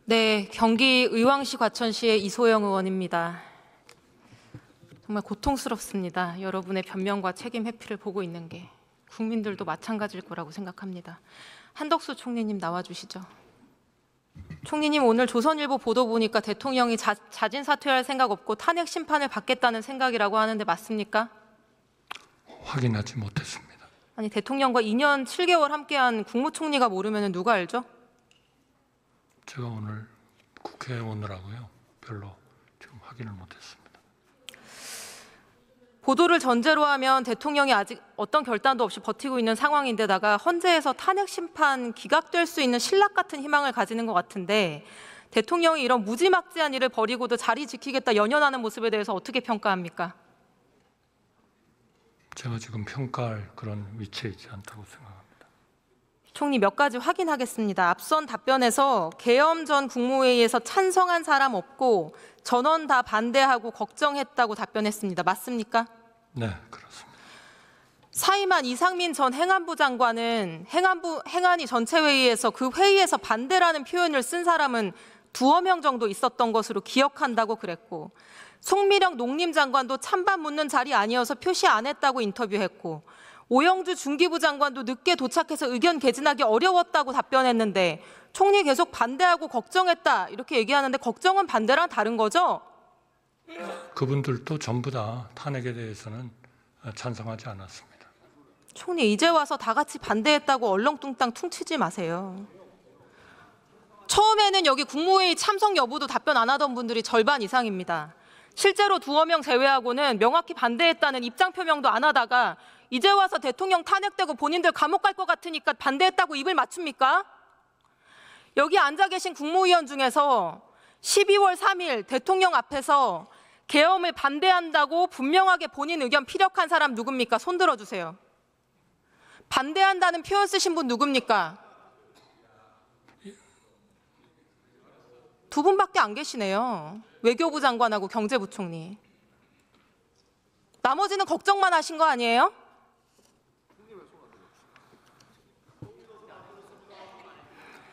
네, 경기 의왕시 과천시의 이소영 의원입니다. 정말 고통스럽습니다. 여러분의 변명과 책임 회피를 보고 있는 게 국민들도 마찬가지일 거라고 생각합니다. 한덕수 총리님 나와주시죠. 총리님, 오늘 조선일보 보도 보니까 대통령이 자진 사퇴할 생각 없고 탄핵 심판을 받겠다는 생각이라고 하는데 맞습니까? 확인하지 못했습니다. 아니, 대통령과 2년 7개월 함께한 국무총리가 모르면 누가 알죠? 제가 오늘 국회에 오느라고요. 별로 지금 확인을 못했습니다. 보도를 전제로 하면 대통령이 아직 어떤 결단도 없이 버티고 있는 상황인데다가 헌재에서 탄핵 심판 기각될 수 있는 신락 같은 희망을 가지는 것 같은데 대통령이 이런 무지막지한 일을 벌이고도 자리 지키겠다 연연하는 모습에 대해서 어떻게 평가합니까? 제가 지금 평가할 그런 위치에 있지 않다고 생각합니다. 총리, 몇 가지 확인하겠습니다. 앞선 답변에서 계엄 전 국무회의에서 찬성한 사람 없고 전원 다 반대하고 걱정했다고 답변했습니다. 맞습니까? 네, 그렇습니다. 사임한 이상민 전 행안부 장관은 행안위 전체 회의에서 그 회의에서 반대라는 표현을 쓴 사람은 2명 정도 있었던 것으로 기억한다고 그랬고, 송미령 농림장관도 찬반 묻는 자리 아니어서 표시 안 했다고 인터뷰했고, 오영주 중기부 장관도 늦게 도착해서 의견 개진하기 어려웠다고 답변했는데 총리 계속 반대하고 걱정했다 이렇게 얘기하는데 걱정은 반대랑 다른 거죠? 그분들도 전부 다 탄핵에 대해서는 찬성하지 않았습니다. 총리, 이제 와서 다 같이 반대했다고 얼렁뚱땅 퉁치지 마세요. 처음에는 여기 국무회의 참석 여부도 답변 안 하던 분들이 절반 이상입니다. 실제로 2명 제외하고는 명확히 반대했다는 입장 표명도 안 하다가 이제 와서 대통령 탄핵되고 본인들 감옥 갈 것 같으니까 반대했다고 입을 맞춥니까? 여기 앉아 계신 국무위원 중에서 12월 3일 대통령 앞에서 계엄을 반대한다고 분명하게 본인 의견 피력한 사람 누굽니까? 손 들어주세요. 반대한다는 표현 쓰신 분 누굽니까? 2분밖에 안 계시네요. 외교부 장관하고 경제부총리. 나머지는 걱정만 하신 거 아니에요?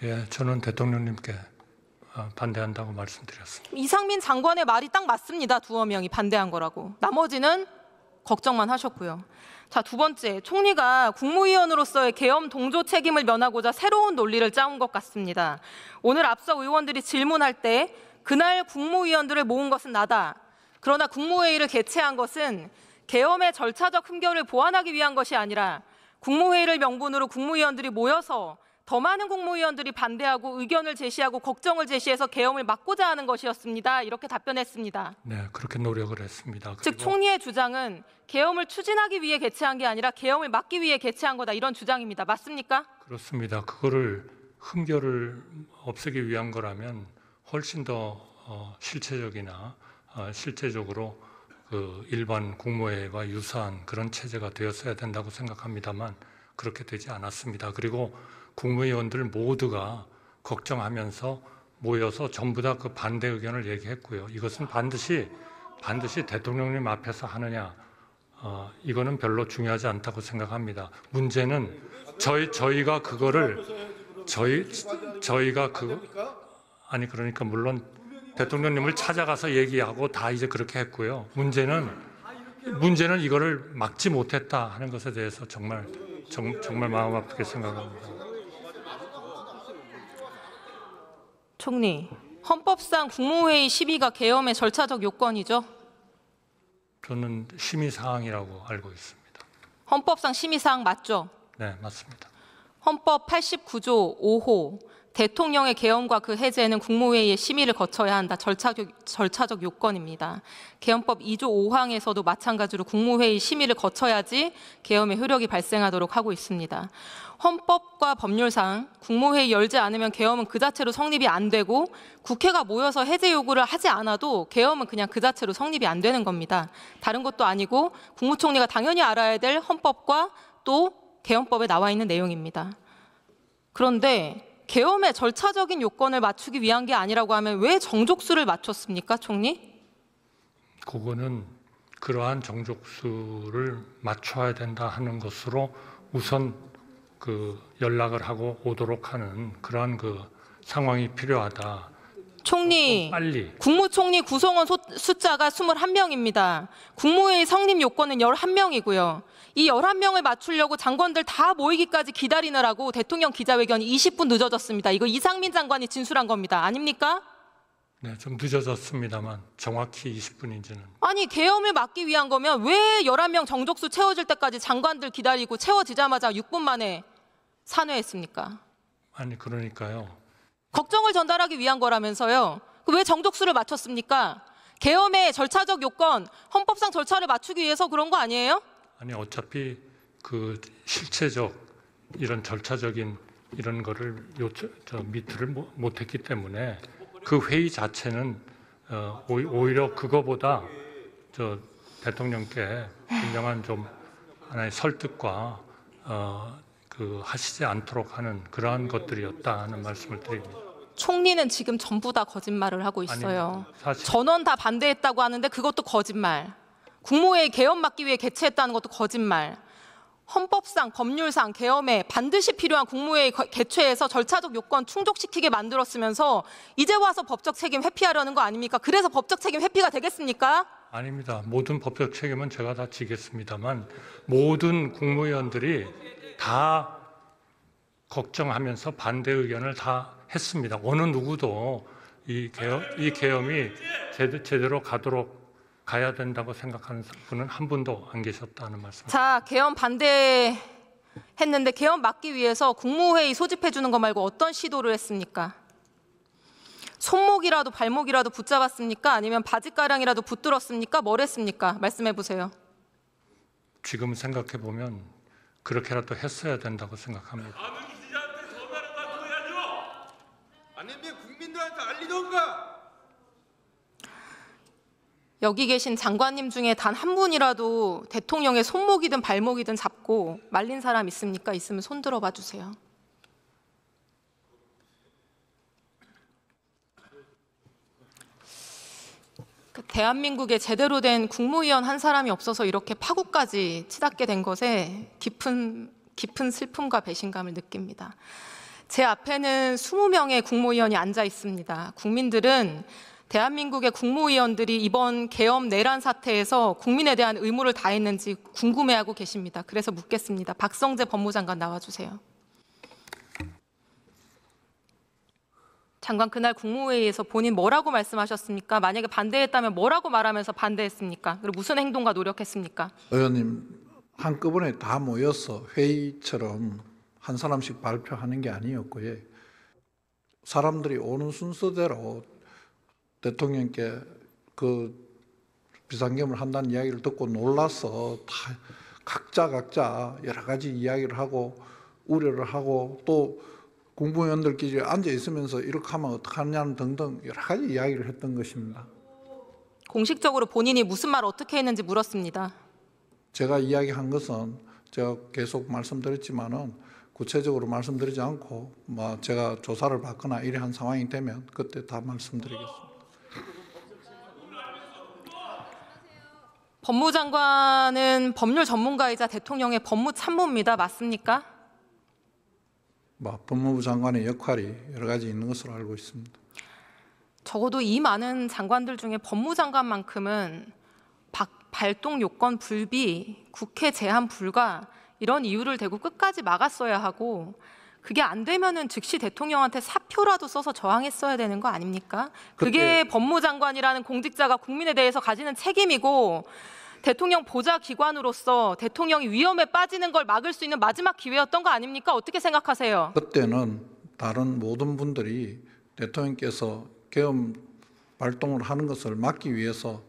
예, 저는 대통령님께 반대한다고 말씀드렸습니다. 이상민 장관의 말이 딱 맞습니다. 2명이 반대한 거라고. 나머지는 걱정만 하셨고요. 자, 2번째, 총리가 국무위원으로서의 계엄 동조 책임을 면하고자 새로운 논리를 짜온 것 같습니다. 오늘 앞서 의원들이 질문할 때 그날 국무위원들을 모은 것은 나다. 그러나 국무회의를 개최한 것은 계엄의 절차적 흠결을 보완하기 위한 것이 아니라 국무회의를 명분으로 국무위원들이 모여서 더 많은 국무위원들이 반대하고 의견을 제시하고 걱정을 제시해서 계엄을 막고자 하는 것이었습니다. 이렇게 답변했습니다. 네, 그렇게 노력을 했습니다. 즉 총리의 주장은 계엄을 추진하기 위해 개최한 게 아니라 계엄을 막기 위해 개최한 거다, 이런 주장입니다. 맞습니까? 그렇습니다. 그거를 흠결을 없애기 위한 거라면 훨씬 더 실체적이나 실제적으로 그 일반 국무회의와 유사한 그런 체제가 되었어야 된다고 생각합니다만 그렇게 되지 않았습니다. 그리고 국무위원들 모두가 걱정하면서 모여서 전부 다 그 반대 의견을 얘기했고요. 이것은 반드시 대통령님 앞에서 하느냐, 이거는 별로 중요하지 않다고 생각합니다. 문제는 저희가 그거를 아니 그러니까 물론 대통령님을 찾아가서 얘기하고 다 이제 그렇게 했고요. 문제는 이거를 막지 못했다 하는 것에 대해서 정말 마음 아프게 생각합니다. 총리, 헌법상 국무회의 심의가 계엄의 절차적 요건이죠? 저는 심의사항이라고 알고 있습니다. 헌법상 심의사항 맞죠? 네, 맞습니다. 헌법 89조 5호 대통령의 계엄과 그 해제는 국무회의의 심의를 거쳐야 한다. 절차적 요건입니다. 계엄법 2조 5항에서도 마찬가지로 국무회의 심의를 거쳐야지 계엄의 효력이 발생하도록 하고 있습니다. 헌법과 법률상 국무회의 열지 않으면 계엄은 그 자체로 성립이 안 되고 국회가 모여서 해제 요구를 하지 않아도 계엄은 그냥 그 자체로 성립이 안 되는 겁니다. 다른 것도 아니고 국무총리가 당연히 알아야 될 헌법과 또 계엄법에 나와 있는 내용입니다. 그런데 계엄의 절차적인 요건을 맞추기 위한 게 아니라고 하면 왜 정족수를 맞췄습니까, 총리? 그거는 그러한 정족수를 맞춰야 된다 하는 것으로 우선 그 연락을 하고 오도록 하는 그러한 그 상황이 필요하다. 총리, 빨리. 국무총리 구성원 숫자가 21명입니다. 국무회의 성립 요건은 11명이고요. 이 11명을 맞추려고 장관들 다 모이기까지 기다리느라고 대통령 기자회견이 20분 늦어졌습니다. 이거 이상민 장관이 진술한 겁니다. 아닙니까? 네, 좀 늦어졌습니다만 정확히 20분인지는. 아니, 계엄을 막기 위한 거면 왜 11명 정족수 채워질 때까지 장관들 기다리고 채워지자마자 6분 만에 산회했습니까? 아니 그러니까요. 걱정을 전달하기 위한 거라면서요. 왜 정족수를 맞췄습니까? 계엄의 절차적 요건, 헌법상 절차를 맞추기 위해서 그런 거 아니에요? 아니 어차피 그 실체적 이런 절차적인 이런 거를 미트를 못했기 때문에 그 회의 자체는 오히려 그거보다 대통령께 분명한 좀 하나의 설득과 그 하시지 않도록 하는 그러한 것들이었다 하는 말씀을 드립니다. 총리는 지금 전부 다 거짓말을 하고 있어요. 아니, 사실 전원 다 반대했다고 하는데 그것도 거짓말. 국무회의 계엄 막기 위해 개최했다는 것도 거짓말. 헌법상, 법률상 계엄에 반드시 필요한 국무회의 개최에서 절차적 요건 충족시키게 만들었으면서 이제 와서 법적 책임 회피하려는 거 아닙니까? 그래서 법적 책임 회피가 되겠습니까? 아닙니다. 모든 법적 책임은 제가 다 지겠습니다만 모든 국무위원들이 다 걱정하면서 반대 의견을 다 했습니다. 어느 누구도 이 계엄이 제대로 가야 된다고 생각하는 분은 한 분도 안 계셨다는 말씀. 자, 계엄 반대했는데 계엄 막기 위해서 국무회의 소집해 주는 거 말고 어떤 시도를 했습니까? 손목이라도 발목이라도 붙잡았습니까? 아니면 바지가랑이라도 붙들었습니까? 뭘 했습니까? 말씀해 보세요. 지금 생각해 보면 그렇게라도 했어야 된다고 생각합니다. 아는 기자한테 전화를 받아야죠. 아니면 국민들한테 알리던가. 여기 계신 장관님 중에 단 한 분이라도 대통령의 손목이든 발목이든 잡고 말린 사람 있습니까? 있으면 손 들어봐 주세요. 대한민국에 제대로 된 국무위원 한 사람이 없어서 이렇게 파국까지 치닫게 된 것에 깊은 슬픔과 배신감을 느낍니다. 제 앞에는 20명의 국무위원이 앉아 있습니다. 국민들은 대한민국의 국무위원들이 이번 계엄 내란 사태에서 국민에 대한 의무를 다했는지 궁금해하고 계십니다. 그래서 묻겠습니다. 박성재 법무장관 나와주세요. 장관, 그날 국무회의에서 본인 뭐라고 말씀하셨습니까? 만약에 반대했다면 뭐라고 말하면서 반대했습니까? 그리고 무슨 행동과 노력했습니까? 의원님, 한꺼번에 다 모여서 회의처럼 한 사람씩 발표하는 게 아니었고요. 사람들이 오는 순서대로 대통령께 그 비상계엄을 한다는 이야기를 듣고 놀라서 다 각자 여러 가지 이야기를 하고 우려를 하고 또 국무위원들끼리 앉아 있으면서 이렇게 하면 어떡하냐는 등등 여러 가지 이야기를 했던 것입니다. 공식적으로 본인이 무슨 말 어떻게 했는지 물었습니다. 제가 이야기한 것은 제가 계속 말씀드렸지만은 구체적으로 말씀드리지 않고 제가 조사를 받거나 이러한 상황이 되면 그때 다 말씀드리겠습니다. 법무장관은 법률 전문가이자 대통령의 법무참모입니다. 맞습니까? 법무부 장관의 역할이 여러 가지 있는 것으로 알고 있습니다. 적어도 이 많은 장관들 중에 법무장관만큼은 발동 요건 불비, 국회 제한 불가 이런 이유를 대고 끝까지 막았어야 하고 그게 안 되면은 즉시 대통령한테 사표라도 써서 저항했어야 되는 거 아닙니까? 그게 법무장관이라는 공직자가 국민에 대해서 가지는 책임이고 대통령 보좌 기관으로서 대통령이 위험에 빠지는 걸 막을 수 있는 마지막 기회였던 거 아닙니까? 어떻게 생각하세요? 그때는 다른 모든 분들이 대통령께서 계엄 발동을 하는 것을 막기 위해서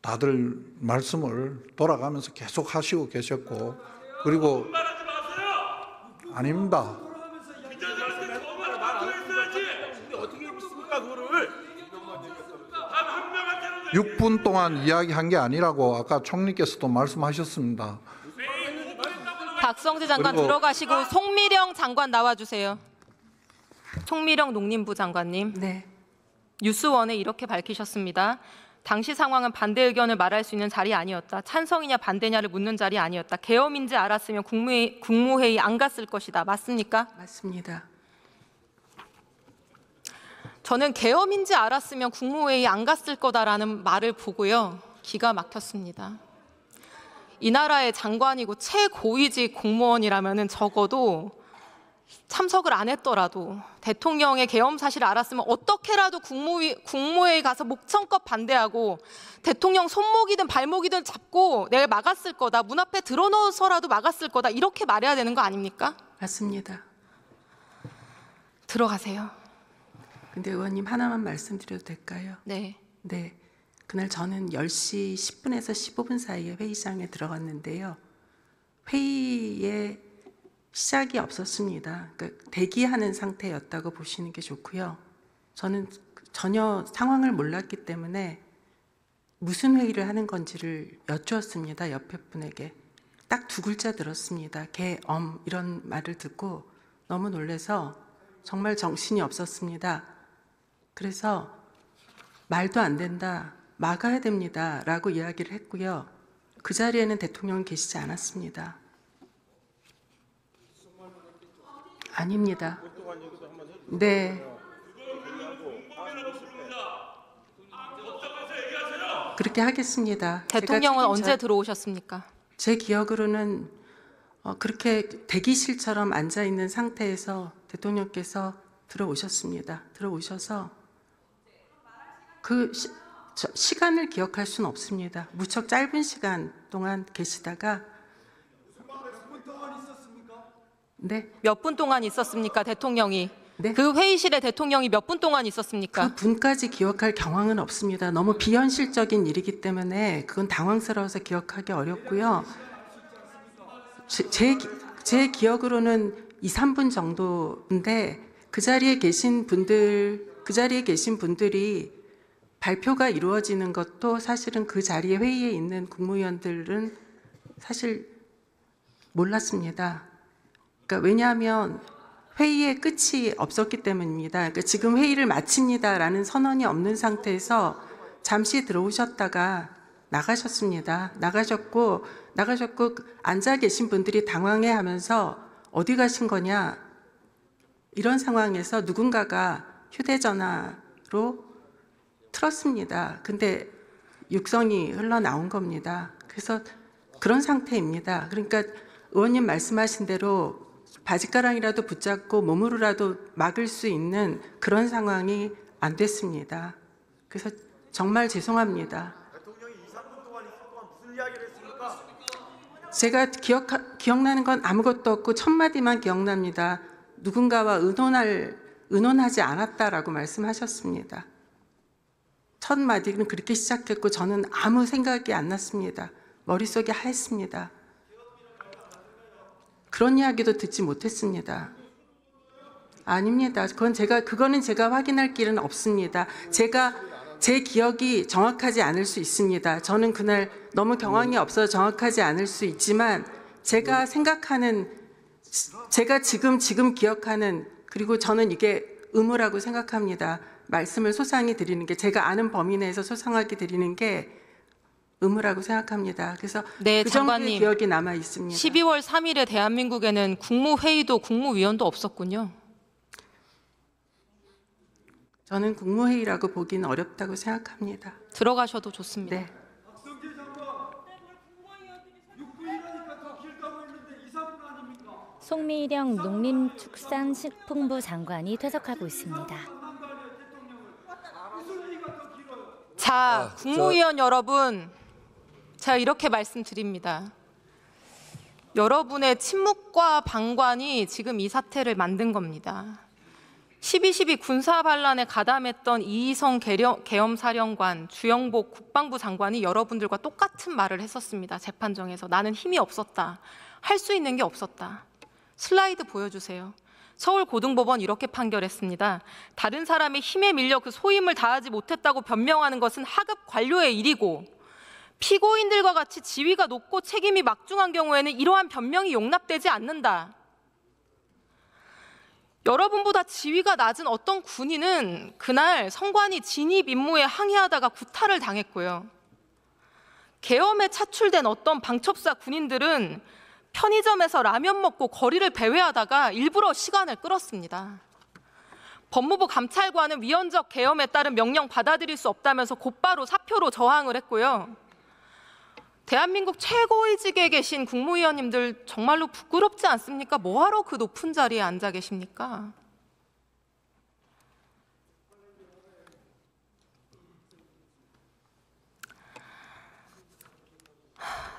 다들 말씀을 돌아가면서 계속 하시고 계셨고 그리고 아닙니다. 기자들한테 전화를 받아야지. 어떻게 믿습니까 그거를? 단 한 명한테는 6분 동안 이야기한 게 아니라고 아까 총리께서도 말씀하셨습니다. 박성재 장관 그리고- 들어가시고 송미령 장관 나와주세요. 송미령 농림부 장관님. 네. 뉴스원에 이렇게 밝히셨습니다. 당시 상황은 반대 의견을 말할 수 있는 자리 아니었다. 찬성이냐 반대냐를 묻는 자리 아니었다. 계엄인지 알았으면 국무회의 안 갔을 것이다. 맞습니까? 맞습니다. 저는 계엄인지 알았으면 국무회의 안 갔을 거다라는 말을 보고요. 기가 막혔습니다. 이 나라의 장관이고 최고위직 공무원이라면 적어도 참석을 안 했더라도 대통령의 계엄 사실을 알았으면 어떻게라도 국무회의 가서 목청껏 반대하고 대통령 손목이든 발목이든 잡고 내가 막았을 거다. 문 앞에 들어넣어서라도 막았을 거다. 이렇게 말해야 되는 거 아닙니까? 맞습니다. 들어가세요. 근데 의원님 하나만 말씀드려도 될까요? 네. 네. 그날 저는 10시 10분에서 15분 사이에 회의장에 들어갔는데요. 회의에 시작이 없었습니다. 그러니까 대기하는 상태였다고 보시는 게 좋고요. 저는 전혀 상황을 몰랐기 때문에 무슨 회의를 하는 건지를 여쭈었습니다. 옆에 분에게. 딱 2글자 들었습니다. 계엄 이런 말을 듣고 너무 놀라서 정말 정신이 없었습니다. 그래서 말도 안 된다, 막아야 됩니다 라고 이야기를 했고요. 그 자리에는 대통령이 계시지 않았습니다. 아닙니다. 네. 그렇게 하겠습니다. 대통령은 언제 들어오셨습니까? 제 기억으로는 그렇게 대기실처럼 앉아 있는 상태에서 대통령께서 들어오셨습니다. 들어오셔서 그 시간을 기억할 수는 없습니다. 무척 짧은 시간 동안 계시다가 네. 몇 분 동안 있었습니까, 대통령이? 네. 그 회의실에 대통령이 몇 분 동안 있었습니까? 그 분까지 기억할 경황은 없습니다. 너무 비현실적인 일이기 때문에 그건 당황스러워서 기억하기 어렵고요. 제 기억으로는 2, 3분 정도인데 그 자리에 계신 분들이 발표가 이루어지는 것도 사실은 그 자리에 회의에 있는 국무위원들은 사실 몰랐습니다. 그러니까 왜냐하면 회의의 끝이 없었기 때문입니다. 그러니까 지금 회의를 마칩니다라는 선언이 없는 상태에서 잠시 들어오셨다가 나가셨습니다. 나가셨고 앉아 계신 분들이 당황해하면서 어디 가신 거냐 이런 상황에서 누군가가 휴대전화로 틀었습니다. 근데 육성이 흘러나온 겁니다. 그래서 그런 상태입니다. 그러니까 의원님 말씀하신 대로 바짓가랑이라도 붙잡고 몸으로라도 막을 수 있는 그런 상황이 안 됐습니다. 그래서 정말 죄송합니다. 대통령이 2, 3분 동안 있을 동안 무슨 이야기를 했습니까? 제가 기억나는 건 아무것도 없고 첫 마디만 기억납니다. 누군가와 의논하지 않았다라고 말씀하셨습니다. 첫 마디는 그렇게 시작했고 저는 아무 생각이 안 났습니다. 머릿속이 하였습니다. 그런 이야기도 듣지 못했습니다. 아닙니다. 그거는 제가 확인할 길은 없습니다. 제 기억이 정확하지 않을 수 있습니다. 저는 그날 너무 경황이 없어서 정확하지 않을 수 있지만 제가 지금 기억하는 그리고 저는 이게 의무라고 생각합니다. 말씀을 소상히 드리는 게 제가 아는 범위 내에서 소상하게 드리는 게 의무라고 생각합니다. 그래서 네, 그 정도의 장관님. 기억이 남아 있습니다. 12월 3일에 대한민국에는 국무회의도 국무위원도 없었군요. 저는 국무회의라고 보기는 어렵다고 생각합니다. 들어가셔도 좋습니다. 네. 박성재 장관, 육부일하니까 더 길다고 했는데 2, 3분 아닙니까? 송미령 농림축산식품부 장관이 퇴석하고 있습니다. 자, 국무위원 여러분, 제가 이렇게 말씀드립니다. 여러분의 침묵과 방관이 지금 이 사태를 만든 겁니다. 12.12 군사반란에 가담했던 이희성 계엄사령관, 주영복 국방부 장관이 여러분들과 똑같은 말을 했었습니다. 재판정에서. 나는 힘이 없었다. 할 수 있는 게 없었다. 슬라이드 보여주세요. 서울고등법원 이렇게 판결했습니다. 다른 사람의 힘에 밀려 그 소임을 다하지 못했다고 변명하는 것은 하급 관료의 일이고 피고인들과 같이 지위가 높고 책임이 막중한 경우에는 이러한 변명이 용납되지 않는다. 여러분보다 지위가 낮은 어떤 군인은 그날 성관이 진입 임무에 항의하다가 구타를 당했고요. 계엄에 차출된 어떤 방첩사 군인들은 편의점에서 라면 먹고 거리를 배회하다가 일부러 시간을 끌었습니다. 법무부 감찰관은 위헌적 계엄에 따른 명령 받아들일 수 없다면서 곧바로 사표로 저항을 했고요. 대한민국 최고위직에 계신 국무위원님들 정말로 부끄럽지 않습니까? 뭐하러 그 높은 자리에 앉아 계십니까?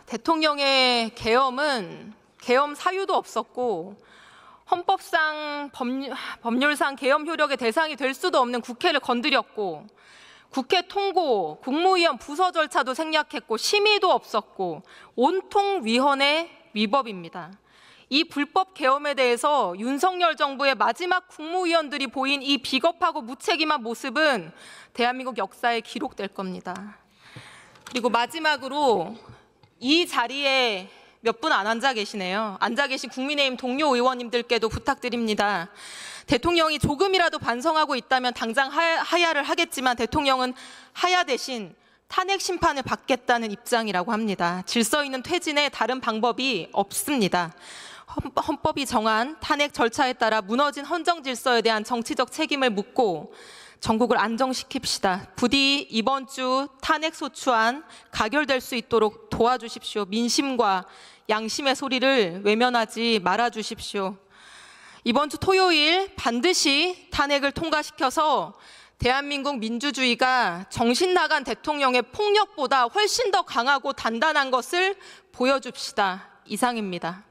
대통령의 계엄은 계엄 사유도 없었고 헌법상 법률상 계엄 효력의 대상이 될 수도 없는 국회를 건드렸고 국회 통고, 국무위원 부서 절차도 생략했고 심의도 없었고 온통 위헌의 위법입니다. 이 불법 계엄에 대해서 윤석열 정부의 마지막 국무위원들이 보인 이 비겁하고 무책임한 모습은 대한민국 역사에 기록될 겁니다. 그리고 마지막으로 이 자리에 몇 분 안 앉아 계시네요. 앉아 계신 국민의힘 동료 의원님들께도 부탁드립니다. 대통령이 조금이라도 반성하고 있다면 당장 하야를 하겠지만 대통령은 하야 대신 탄핵 심판을 받겠다는 입장이라고 합니다. 질서 있는 퇴진에 다른 방법이 없습니다. 헌법이 정한 탄핵 절차에 따라 무너진 헌정 질서에 대한 정치적 책임을 묻고 전국을 안정시킵시다. 부디 이번 주 탄핵 소추안 가결될 수 있도록 도와주십시오. 민심과 양심의 소리를 외면하지 말아주십시오. 이번 주 토요일 반드시 탄핵을 통과시켜서 대한민국 민주주의가 정신 나간 대통령의 폭력보다 훨씬 더 강하고 단단한 것을 보여줍시다. 이상입니다.